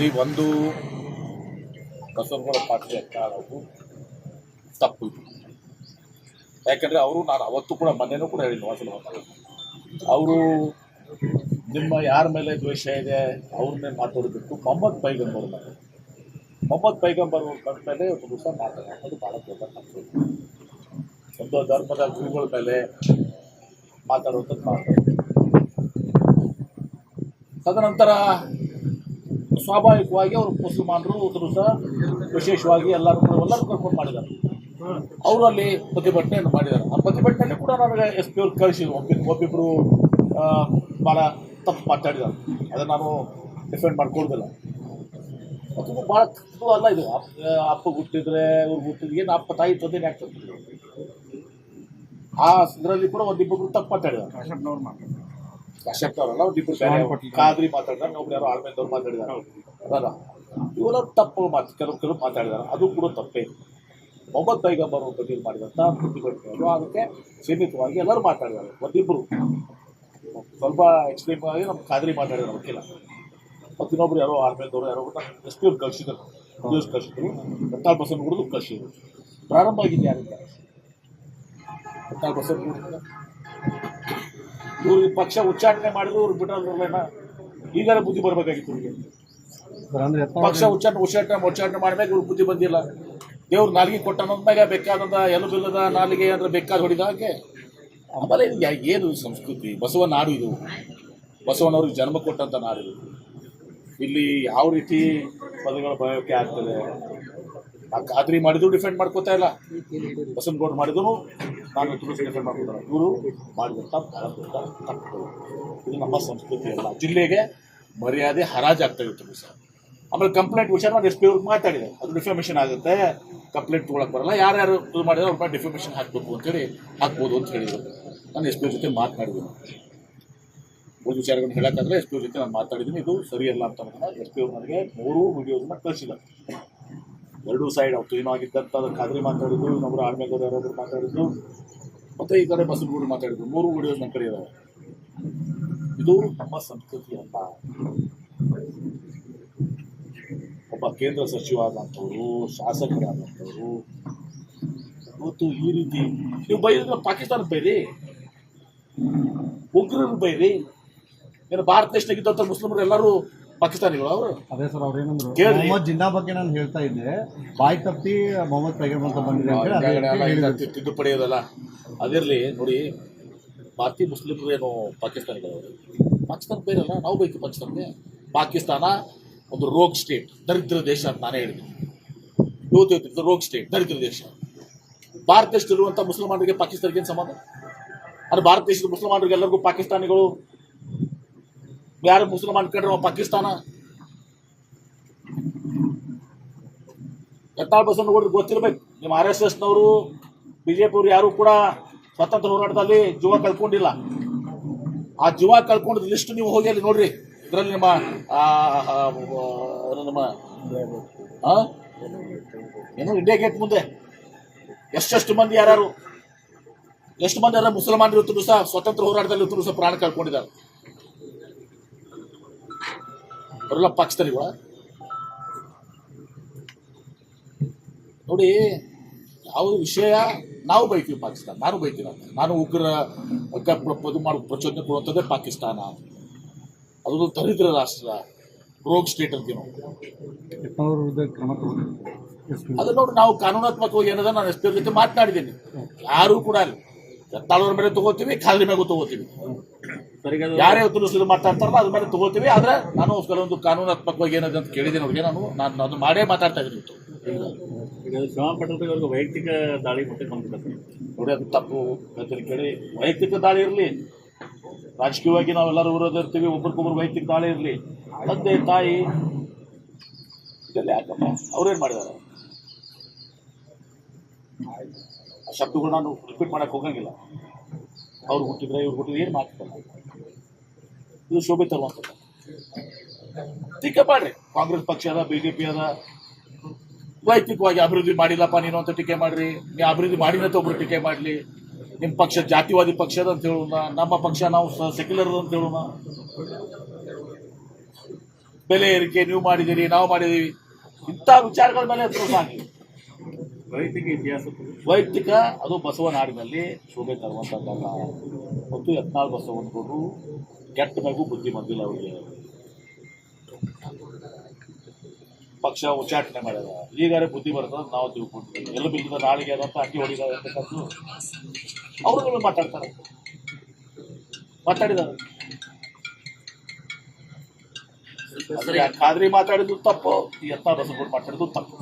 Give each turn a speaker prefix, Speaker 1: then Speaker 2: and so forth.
Speaker 1: ನೋಡಿ, ಒಂದು ಬಸವನಗೌಡ ಪಾಟೀಲ್ ಅವರು ತಪ್ಪು ಇದು. ಯಾಕಂದರೆ ಅವರು, ನಾನು ಅವತ್ತು ಕೂಡ ಮೊನ್ನೆನೂ ಕೂಡ ಹೇಳಿದ್ದು ವಾಸನ ಅವರು ನಿಮ್ಮ ಯಾರ ಮೇಲೆ ದ್ವೇಷ ಇದೆ ಅವ್ರನ್ನೇ ಮಾತಾಡೋದಕ್ಕೂ ಮೊಹಮ್ಮದ್ ಪೈಗಂಬರ್ ಮೇಲೆ, ಮೊಹಮ್ಮದ್ ಪೈಗಂಬರ್ ಕಂಡ ಮೇಲೆ ಒಂದು ದಿವಸ ಮಾತಾಡೋದು ಭಾಳ ದೊಡ್ಡ ತಪ್ಪು. ಒಂದು ಧರ್ಮದ ಗುರುಗಳ ಮೇಲೆ ಮಾತಾಡುವಂಥದ್ದು ಮಾಡ್ತಾರೆ. ತದನಂತರ ಸ್ವಾಭಾವಿಕವಾಗಿ ಅವರು ಮುಸಲ್ಮಾನರು ಒಂದು ದಿವಸ ವಿಶೇಷವಾಗಿ ಎಲ್ಲರೂ ಕರ್ಕೊಂಡು ಮಾಡಿದ್ದಾರೆ. ಅವರು ಅಲ್ಲಿ ಪ್ರತಿಭಟನೆಯನ್ನು ಮಾಡಿದ್ದಾರೆ. ಆ ಪ್ರತಿಭಟನೆಯಲ್ಲಿ ಕೂಡ ನನಗೆ SP ಅವ್ರು ಕಳಿಸಿದ್ರು. ಒಬ್ಬಿಬ್ಬರು ಭಾಳ ತಪ್ಪು ಮಾತಾಡಿದ್ದಾರೆ. ಅದನ್ನು ನಾನು ಡಿಫೆಂಡ್ ಮಾಡ್ಕೊಳ್ದಿಲ್ಲ. ಅದು ಭಾಳ ತಪ್ಪು ಅಲ್ಲ ಇದು. ಅಪ್ಪ ಹುಟ್ಟಿದ್ರೆ ಇವ್ರು ಹುಟ್ಟಿದ್ರೆ ಏನು ಅಪ್ಪ ತಾಯಿ ತೊಂದರೆ ಆಗ್ತದೆ. ಆ ಇದರಲ್ಲಿ ಕೂಡ ಒಂದಿಬ್ಬರು ತಪ್ಪು ಮಾತಾಡಿದ್ದಾರೆ. ಅಶೋಕ್ ಅವರಲ್ಲ, ಒಂದಿಬ್ಬರು ಖಾದ್ರಿ ಮಾತಾಡಿದಾರೆ, ಒಬ್ರು ಯಾರೋ ಆಳ್ಮೇದವ್ರು ಮಾತಾಡಿದ್ದಾರೆ. ಅದಲ್ಲ, ಇವರೆಲ್ಲ ತಪ್ಪು ಕೆಲವು ಮಾತಾಡಿದ್ದಾರೆ. ಅದು ಕೂಡ ತಪ್ಪೇ. ಮೊಹಮ್ಮದ್ ಪೈಗಂಬರ್ ಬಗ್ಗೆ ಮಾಡಿದಂಥ ಪ್ರತಿಭಟನೆಗಳು ಅದಕ್ಕೆ ಸೀಮಿತವಾಗಿ ಎಲ್ಲರೂ ಮಾತಾಡಿದ್ದಾರೆ. ಒಂದಿಬ್ಬರು ಸ್ವಲ್ಪ ಎಕ್ಸ್ಟ್ರೀಮ್ ಆಗಿ ನಮ್ಮ ಖಾದ್ರಿ ಮಾತಾಡಿದ್ದಾರೆ ವಕೀಲ. ಮತ್ತು ಇನ್ನೊಬ್ರು ಯಾರೋ ಆರ್ಮೇದವರು ಯಾರೋ SP ಅವ್ರು ಕಳಿಸಿದ್ರು, ನ್ಯೂಸ್ ಕಳಿಸಿದ್ರು, ಕಟ್ಟಾಳ್ ಬಸವನಗೌಡರು ಕಳಿಸಿದ್ರು. ಪ್ರಾರಂಭ ಆಗಿದೆ ಯಾರಿಂದ? ಕಟ್ಟಾಳ್ ಬಸವನಗೌಡ ಇವ್ರಿಗೆ ಪಕ್ಷ ಉಚ್ಚಾಟನೆ ಮಾಡಿದ್ರು, ಇವ್ರು ಬಿಟ್ಟಲ್ಲ. ಈಗಾರ ಬುದ್ಧಿ ಬರಬೇಕಾಗಿತ್ತು ಇವ್ರಿಗೆ. ಪಕ್ಷ ಉಚ್ಚಾಟನೆ ಮಾಡ್ಬೇಕು, ಇವ್ರಿಗೆ ಬುದ್ಧಿ ಬಂದಿಲ್ಲ. ದೇವ್ರು ನಾಲಿಗೆ ಕೊಟ್ಟನಂದಾಗ ಬೇಕಾದಂಥ ಎಲುಬಿಲ್ಲದ ನಾಲಿಗೆ ಅಂದರೆ ಬೇಕಾದ ಹೊಡಿದ ಹಾಗೆ. ಆಮೇಲೆ ಏನು ಸಂಸ್ಕೃತಿ? ಬಸವ ನಾಡು ಇದು, ಬಸವನವ್ರಿಗೆ ಜನ್ಮ ಕೊಟ್ಟಂಥ ನಾಡು ಇದು. ಇಲ್ಲಿ ಯಾವ ರೀತಿ ಪದಗಳ ಬಳಕೆ ಆಗ್ತದೆ. ಆ ಖಾದ್ರಿ ಮಾಡಿದ್ರು ಡಿಫೆಂಡ್ ಮಾಡ್ಕೋತಾ ಇಲ್ಲ, ಬಸವನಗೌಡ ಮಾಡಿದ್ರು ನಾನು ಡಿಫೆಂಡ್ ಮಾಡ್ಕೋತಾರೆ. ಇವರು ಮಾಡಿದಂಥ ಭಾಳ ದೊಡ್ಡ ತಪ್ಪುಗಳು. ಇದು ನಮ್ಮ ಸಂಸ್ಕೃತಿ ಅಲ್ಲ. ಜಿಲ್ಲೆಗೆ ಮರ್ಯಾದೆ ಹರಾಜಾಗ್ತಾ ಇತ್ತು ಸರ್. ಆಮೇಲೆ ಕಂಪ್ಲೇಂಟ್ ವಿಚಾರ ಮಾಡಿ SP ಅವ್ರಿಗೆ ಮಾತಾಡಿದೆ. ಅದು ಡಿಫಾಮೇಷನ್ ಆಗುತ್ತೆ, ಕಂಪ್ಲೇಂಟ್ ತೊಗೊಳಕ್ಕೆ ಬರಲ್ಲ, ಯಾರ್ಯಾರು ಇದು ಮಾಡಿದ್ರೆ ಅವ್ರ ಮೇಲೆ ಡಿಫಾಮೇಷನ್ ಹಾಕಬೇಕು ಅಂತೇಳಿ ಹಾಕ್ಬೋದು ಅಂತ ಹೇಳಿದರು. ನಾನು SP ಅವ್ರ ಜೊತೆ ಮಾತನಾಡಿದ್ದೀನಿ. ಒಂದು ವಿಚಾರಗಳನ್ನು ಹೇಳೋಕ್ಕಾದ್ರೆ SP ಅವ್ರ ಜೊತೆ ನಾನು ಮಾತಾಡಿದ್ದೀನಿ. ಇದು ಸರಿಯಲ್ಲ ಅಂತ SP ಅವ್ರು ನನಗೆ 3 ವಿಡಿಯೋಸನ್ನ ಕಳಿಸಿದ್ದಾರೆ. 2 ಸೈಡ್ ಅವತ್ತು ಏನೋ ಆಗಿದ್ದಂಥ ಖಾದ್ರಿ ಮಾತಾಡಿದ್ದು, ಇನ್ನೊಬ್ಬರು ಆಳ್ಮೇಗೌಡ ಯಾರಾದ್ರು ಮಾತಾಡಿದ್ದು, ಮತ್ತು ಈ ಕಡೆ ಬಸವನಗೌಡ ಮಾತಾಡಿದ್ದು. 3 ವಿಡಿಯೋಸ್ ನನ್ನ ಕಡೆ ಇದ್ದಾವೆ. ಇದು ನಮ್ಮ ಸಂಸ್ಕೃತಿ ಅಲ್ಲ. ಒಬ್ಬ ಕೇಂದ್ರ ಸಚಿವರಾದಂಥವ್ರು, ಶಾಸಕರಾದಂಥವ್ರು ಇವತ್ತು ಈ ರೀತಿ ನೀವು ಬೈದ್ರೆ ಪಾಕಿಸ್ತಾನದ ಬೈರಿ, ಉಗ್ರರು ಬೈರಿ. ಏನು ಭಾರತ ದೇಶದಾಗಿದ್ದಂಥ ಮುಸ್ಲಿಮರು ಎಲ್ಲರೂ ಪಾಕಿಸ್ತಾನಿಗಳು ಅವರು?
Speaker 2: ಅದೇ ಸರ್, ಅವ್ರೇನಂದ್ರು ಮೊಹಮ್ಮದ್ ಜಿನ್ನಾ ಬಗ್ಗೆ ನಾನು ಹೇಳ್ತಾ ಇದ್ದೆ, ಬಾಯಿ ತಪ್ಪಿ ಮೊಹಮ್ಮದ್ ಪೈಗಂಬರ್ ಅಂತ ಬಂದಿದೆ
Speaker 1: ತಿದ್ದುಪಡಿ ಅದಲ್ಲ. ಅದಿರಲಿ ನೋಡಿ, ಭಾರತೀಯ ಮುಸ್ಲಿಮರು ಏನು ಪಾಕಿಸ್ತಾನಿಗಳು? ಪಾಕಿಸ್ತಾನ ಬೇರೆಲ್ಲ, ನಾವು ಬೈತೀವಿ ಪಾಕಿಸ್ತಾನಕ್ಕೆ. ಪಾಕಿಸ್ತಾನ ಒಂದು ರೋಗ್ ಸ್ಟೇಟ್, ದರಿದ್ರ ದೇಶ ಅಂತ ನಾನೇ ಹೇಳಿದ್ದೀನಿ. ಇವತ್ತು ರೋಗ್ ಸ್ಟೇಟ್, ದರಿದ್ರ ದೇಶ. ಭಾರತ ದೇಶದಲ್ಲಿರುವಂಥ ಮುಸಲ್ಮಾನರಿಗೆ ಪಾಕಿಸ್ತಾನಕ್ಕೆ ಏನು ಸಂಬಂಧ? ಅಂದರೆ ಭಾರತ ದೇಶದ ಮುಸಲ್ಮಾನರಿಗೆ ಎಲ್ಲರಿಗೂ ಪಾಕಿಸ್ತಾನಿಗಳು, ಯಾರು ಮುಸಲ್ಮಾನ್ ಕಂಡ್ರೆ ಪಾಕಿಸ್ತಾನ. ಕಟ್ಟಾಳ್ ಬಸವನಗೌಡರಿಗೆ ಗೊತ್ತಿರಬೇಕು. ನಿಮ್ಮ RSSನವರು, BJP ಅವರು ಯಾರು ಕೂಡ ಸ್ವತಂತ್ರ ಹೋರಾಟದಲ್ಲಿ ಜೀವ ಕಳ್ಕೊಂಡಿಲ್ಲ. ಆ ಜೀವ ಕಳ್ಕೊಂಡಿದ್ದ ಲಿಸ್ಟ್ ನೀವು ಹೋಗಿ ಅಲ್ಲಿ ನೋಡ್ರಿ. ಇದರಲ್ಲಿ ನಿಮ್ಮ ಏನು ಇಂಡಿಯಾ ಗೇಟ್ ಮುಂದೆ ಎಷ್ಟು ಮಂದಿ ಯಾರು, ಎಷ್ಟು ಮಂದಿ ಯಾರು ಮುಸಲ್ಮಾನರು ಇವತ್ತು ಸಹ ಸ್ವತಂತ್ರ ಹೋರಾಟದಲ್ಲಿ ಇವತ್ತು ಸಹ ಪ್ರಾಣ ಕಳ್ಕೊಂಡಿದ್ದಾರೆ. ಅವರೆಲ್ಲ ಪಾಕಿಸ್ತಾನಿಗಳ ನೋಡಿ. ಯಾವ ವಿಷಯ ನಾವು ಬೈತೀವಿ ಪಾಕಿಸ್ತಾನ, ನಾನು ಬೈತೀನಿ. ನಾನು ಉಗ್ರ ಪ್ರಚೋದನೆ ಕೊಡುವಂಥದ್ದೇ ಪಾಕಿಸ್ತಾನ. ಅದೊಂದು ದರಿದ್ರ ರಾಷ್ಟ್ರ, ರೋಗ್ ಸ್ಟೇಟ್ ಅಂತೀವಿ ನಾವು. ಅದು ನೋಡಿ, ನಾವು ಕಾನೂನಾತ್ಮಕವಾಗಿ ಏನದ ನಾನು SP ಅವ್ರ ಜೊತೆ ಮಾತನಾಡಿದ್ದೀನಿ. ಯಾರೂ ಕೂಡ ಅಲ್ಲಿ ಎತ್ತಾಳವ್ರ ಮೇಲೆ ತಗೋತೀವಿ, ಖಾದ್ರಿ ಮೇಗೂ ತಗೋತೀವಿ. ಯಾರೇ ತುಲಸಿದ್ರು ಮಾತಾಡ್ತಾರಲ್ಲ ಅದ್ರ ಮೇಲೆ ತಗೋತೀವಿ. ಆದರೆ ನಾನು ಕೆಲವೊಂದು ಕಾನೂನಾತ್ಮಕವಾಗಿ ಏನದ ಅಂತ ಕೇಳಿದ್ದೀನಿ ಅವ್ರಿಗೆ. ನಾನು ಅದು ಮಾಡೇ ಮಾತಾಡ್ತಾ ಇದ್ದೀನಿ.
Speaker 3: ಶ್ರಮ ಪಟ್ಟಣದವರೆಗೂ ವೈಯಕ್ತಿಕ ದಾಳಿ ಮತ್ತೆ
Speaker 1: ನೋಡಿ, ಅದು ತಪ್ಪು. ಕೇಳಿ, ವೈಯಕ್ತಿಕ ದಾಳಿ ಇರಲಿ, ರಾಜಕೀಯವಾಗಿ ನಾವೆಲ್ಲರೂ ವಿರೋಧ ಇರ್ತೀವಿ, ಒಬ್ರಿಗೊಬ್ರು ವೈಯಕ್ತಿಕ ದಾಳಿ ಇರಲಿ. ತಂದೆ ತಾಯಿ ಇದೆಲ್ಲ ಯಾಕಪ್ಪ? ಅವ್ರೇನು ಮಾಡಿದ್ದಾರೆ? ಆ ಶಬ್ದಗಳು ನಾನು ರಿಪೀಟ್ ಮಾಡೋಕ್ಕೆ ಹೋಗಂಗಿಲ್ಲ. ಅವ್ರು ಹುಟ್ಟಿದ್ರೆ ಇವ್ರು ಹುಟ್ಟಿದ್ರೆ ಏನು ಮಾತಾಡ್ತಾರೆ? ಇದು ಶೋಭೆ ತರುವಂಥದ್ದು. ಟೀಕೆ ಮಾಡ್ರಿ. ಕಾಂಗ್ರೆಸ್ ಪಕ್ಷ ಅದ, BJP ಅದ, ವೈಯಕ್ತಿಕವಾಗಿ ಅಭಿವೃದ್ಧಿ ಮಾಡಿಲ್ಲಪ್ಪ ನೀನು ಅಂತ ಟೀಕೆ ಮಾಡ್ರಿ. ನೀವು ಅಭಿವೃದ್ಧಿ ಮಾಡಿನಂತ ಒಬ್ರು ಟೀಕೆ ಮಾಡಲಿ. ನಿಮ್ಮ ಪಕ್ಷ ಜಾತಿವಾದಿ ಪಕ್ಷದ ಅಂತ ಹೇಳೋಣ, ನಮ್ಮ ಪಕ್ಷ ನಾವು ಸೆಕ್ಯುಲರ್ ಅಂತ ಹೇಳೋಣ. ಬೆಲೆ ಏರಿಕೆ ನೀವು ಮಾಡಿದ್ದೀರಿ, ನಾವು ಮಾಡಿದ್ದೀವಿ, ಇಂಥ ವಿಚಾರಗಳ ಮೇಲೆ ಹತ್ರ ಸಾಗಿ
Speaker 3: ವೈಯಕ್ತಿಕ ಇತಿಹಾಸ
Speaker 1: ವೈಯಕ್ತಿಕ ಅದು ಬಸವನಾಡಿನಲ್ಲಿ ಶೋಭೆ ತರುವಂಥದ್ದಲ್ಲ. ಮತ್ತು ಯತ್ನಾಳ್ ಬಸವನಗೌಡರು ಕೆಟ್ಟ ಮೇಗೂ ಬುದ್ಧಿ ಬಂದಿಲ್ಲ ಅವರಿಗೆ. ಪಕ್ಷ ಉಚ್ಚಾಟನೆ ಮಾಡ್ಯಾರ, ಈಗಾರೆ ಬುದ್ಧಿ ಬರ್ತದ ನಾವು ತಿಳ್ಕೊಂಡಿದ್ದೀವಿ. ಎಲ್ಲ ಬಿಲ್ಲದ ನಾಳಿಗೆ ಅದಂತ ಅಂಗಿ ಹೊಡಿದಾರೆ ಅಂತಕ್ಕಂಥದ್ದು ಅವರು ನಿಮಗೆ ಮಾತಾಡಿದ್ದಾರೆ. ಖಾದ್ರಿ ಮಾತಾಡಿದ್ದು ತಪ್ಪು, ಯತ್ನಾಳ್ ಬಸವನಗೌಡರು ಮಾತಾಡಿದ್ದು ತಪ್ಪು.